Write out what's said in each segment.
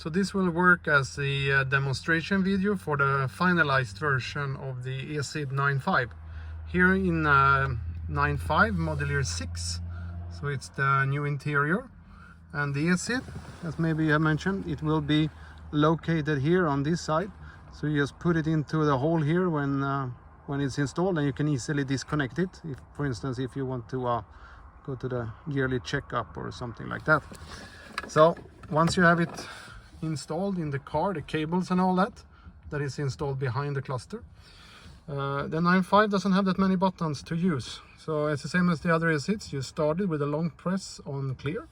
So this will work as a demonstration video for the finalized version of the eSID9-5. Here in 9.5 model year 6, so it's the new interior. And the eSID, as maybe I mentioned, it will be located here on this side. So you just put it into the hole here when it's installed, and you can easily disconnect it. If, for instance, if you want to go to the yearly checkup or something like that. So once you have it installed in the car, the cables and all that is installed behind the cluster. The 9.5 doesn't have that many buttons to use, so it's the same as the other eSIDs. You started with a long press on clear,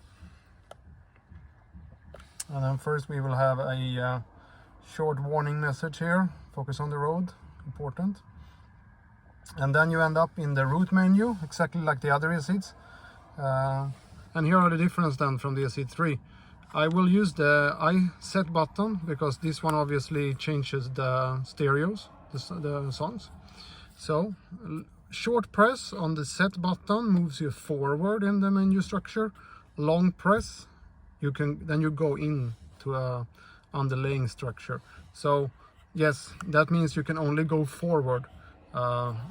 and then first we will have a short warning message here, focus on the road, important. And then you end up in the route menu, exactly like the other eSIDs. And here are the difference then from the esid3. I will use the eSID button because this one obviously changes the stereos, the songs. So short press on the set button moves you forward in the menu structure. Long press, then you go into a underlaying structure. So yes, that means you can only go forward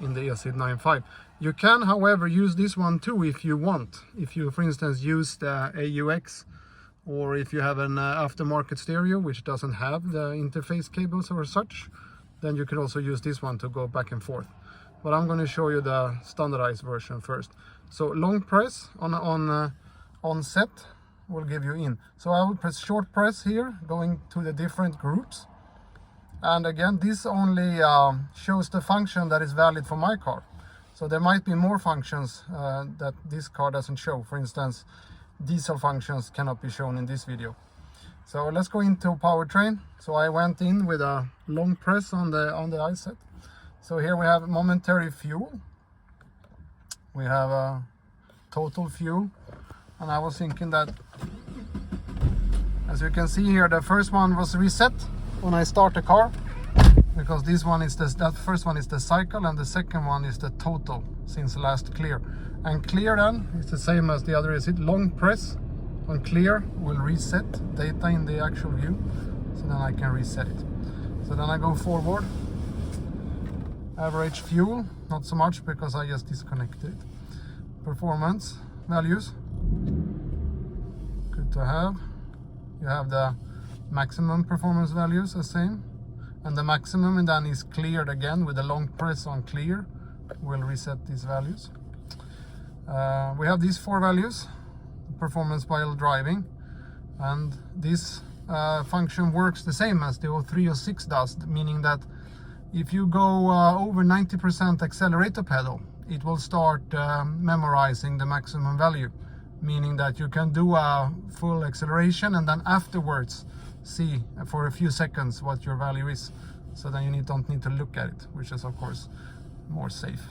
in the esid9-5. You can, however, use this one too if you want. If you, for instance, use the AUX, or if you have an aftermarket stereo which doesn't have the interface cables or such, then you can also use this one to go back and forth. But I'm going to show you the standardized version first. So long press on set will give you in. So I will press short press here, going to the different groups. And again, this only shows the function that is valid for my car. So there might be more functions that this car doesn't show. For instance, diesel functions cannot be shown in this video. So let's go into powertrain. So I went in with a long press on the eSID. So here we have momentary fuel. We have a total fuel. And I was thinking that, as you can see here, the first one was reset when I start the car, because this one is that first one is the cycle and the second one is the total since last clear. And clear then is the same as the other eSID. Long press on clear will reset data in the actual view, so then I can reset it. So then I go forward. Average fuel, not so much because I just disconnected it. Performance values, good to have. You have the maximum performance values, the same, and the maximum, and then is cleared again with a long press on clear will reset these values. We have these 4 values: performance while driving, and this function works the same as the 0306 does, meaning that if you go over 90% accelerator pedal, it will start memorizing the maximum value, meaning that you can do a full acceleration and then afterwards see for a few seconds what your value is. So then you don't need to look at it, which is of course more safe.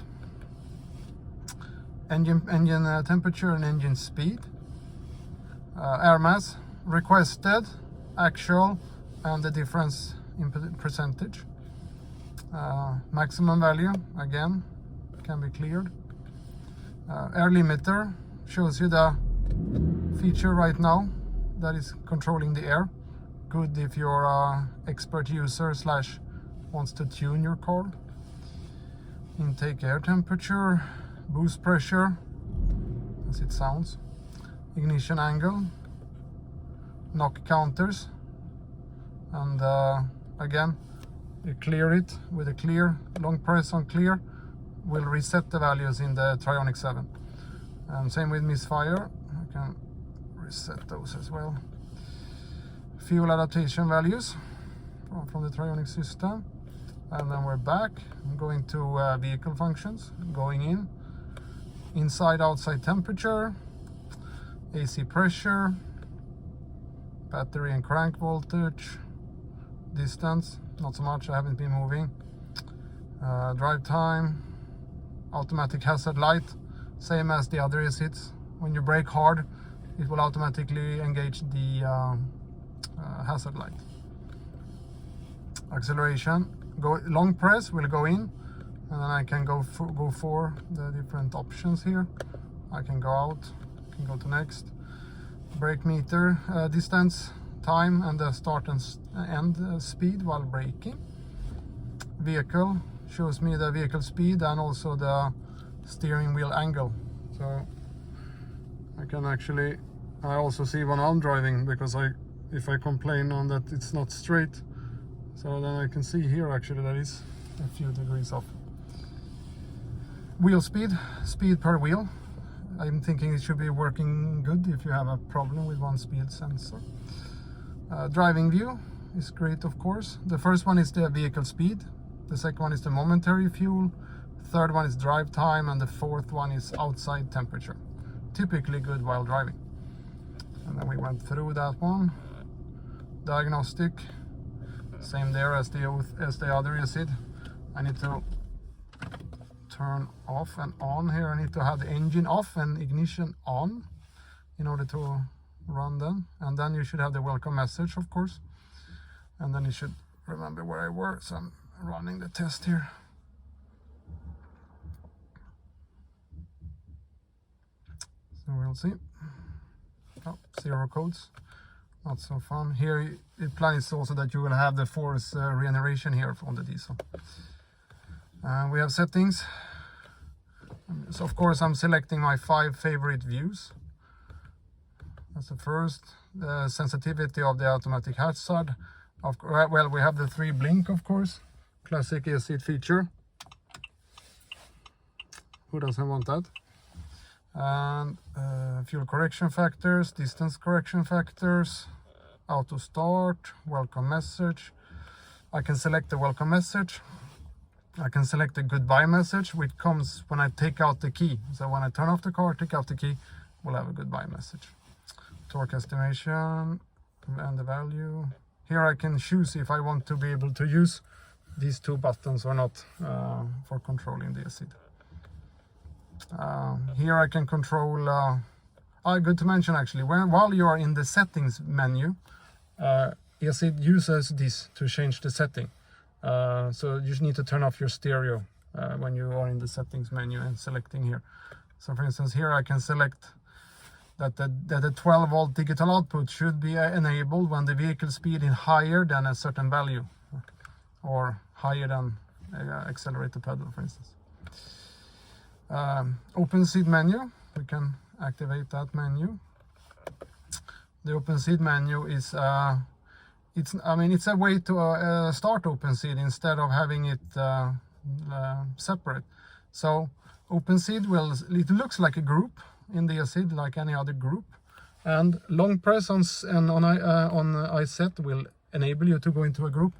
Engine temperature and engine speed, air mass, requested, actual, and the difference in percentage. Maximum value, again, can be cleared. Air limiter shows you the feature right now that is controlling the air. Good if you're an expert user / wants to tune your car. Intake air temperature, boost pressure, as it sounds, ignition angle, knock counters, and again, you clear it with a clear, long press on clear will reset the values in the Trionic 7. And same with misfire, I can reset those as well. Fuel adaptation values from the Trionic system. And then we're back. I'm going to vehicle functions, going in. Inside outside temperature, AC pressure, battery and crank voltage, distance, not so much, I haven't been moving. Drive time, automatic hazard light, same as the other eSIDs. When you brake hard, it will automatically engage the hazard light. Acceleration, long press will go in, and then I can go for the different options here. I can go out, can go to next. Brake meter, distance, time and the start and end speed while braking. Vehicle shows me the vehicle speed and also the steering wheel angle. So I can actually, I also see when I'm driving, because if I complain on that it's not straight, so then I can see here actually that is a few degrees off. Wheel speed per wheel. I'm thinking it should be working good if you have a problem with one speed sensor. Driving view is great, of course. The first one is the vehicle speed. The second one is the momentary fuel. Third one is drive time, and the fourth one is outside temperature. Typically good while driving. And then we went through that one. Diagnostic, same there as the other eSID. I need to turn off and on here. I need to have the engine off and ignition on in order to run them. And then you should have the welcome message, of course. And then you should remember where I were. So I'm running the test here. So we'll see. Oh, 0 codes. Not so fun. Here it plans also that you will have the force regeneration here on the diesel. We have settings. So of course I'm selecting my 5 favorite views. That's the first. The sensitivity of the automatic hazard. Well, we have the 3 blink, of course. Classic eSID feature. Who doesn't want that? And fuel correction factors, distance correction factors, auto start, welcome message. I can select the welcome message. I can select the goodbye message, which comes when I take out the key. So when I turn off the car, take out the key, we'll have a goodbye message. Torque estimation and the value. Here I can choose if I want to be able to use these 2 buttons or not for controlling the eSID. Here I can control, good to mention actually, while you are in the settings menu, eSID uses this to change the setting. So you need to turn off your stereo when you are in the settings menu and selecting here. So for instance, here I can select that the 12 volt digital output should be enabled when the vehicle speed is higher than a certain value, or higher than accelerator pedal, for instance. Open eSID menu, we can activate that menu. The open eSID menu is it's a way to start open eSID instead of having it separate. So open eSID it looks like a group in the eSID, like any other group, and long press on iSet will enable you to go into a group.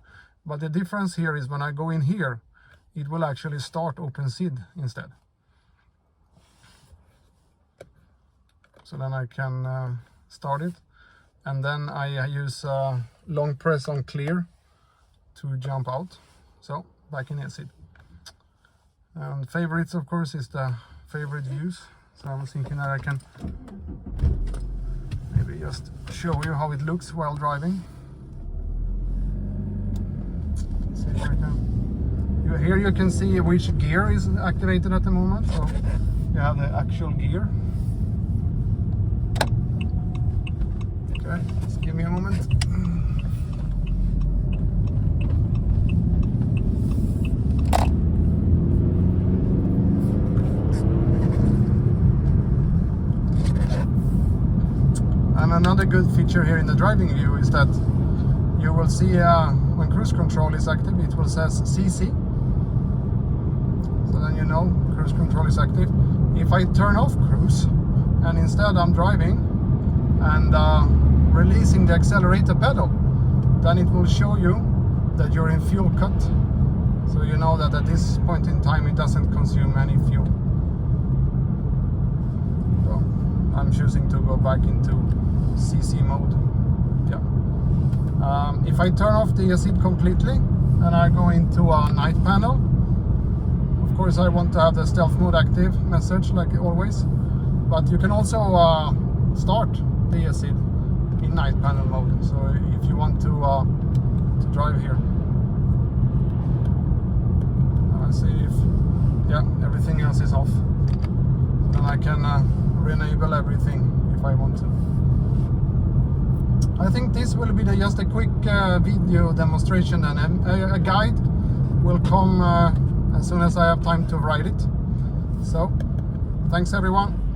But the difference here is when I go in here, it will actually start open eSID instead. So then I can start it, and then I use long press on clear to jump out. So back in eSID. And favorites, of course, is the favorite views. So I was thinking that I can maybe just show you how it looks while driving. Let's see if I can. Here you can see which gear is activated at the moment. So you have the actual gear. Okay, just give me a moment. And another good feature here in the driving view is that you will see when cruise control is active, it will say CC. So then you know cruise control is active. If I turn off cruise and instead I'm driving and releasing the accelerator pedal, then it will show you that you're in fuel cut. So you know that at this point in time it doesn't consume any fuel. So I'm choosing to go back into CC mode. Yeah. If I turn off the eSID completely and I go into a night panel, of course I want to have the stealth mode active message like always, but you can also start the eSID in night panel mode. So if you want to drive here, let's see if everything else is off, then I can re-enable everything if I want to. I think this will be just a quick video demonstration, and a guide will come as soon as I have time to write it. So, thanks everyone.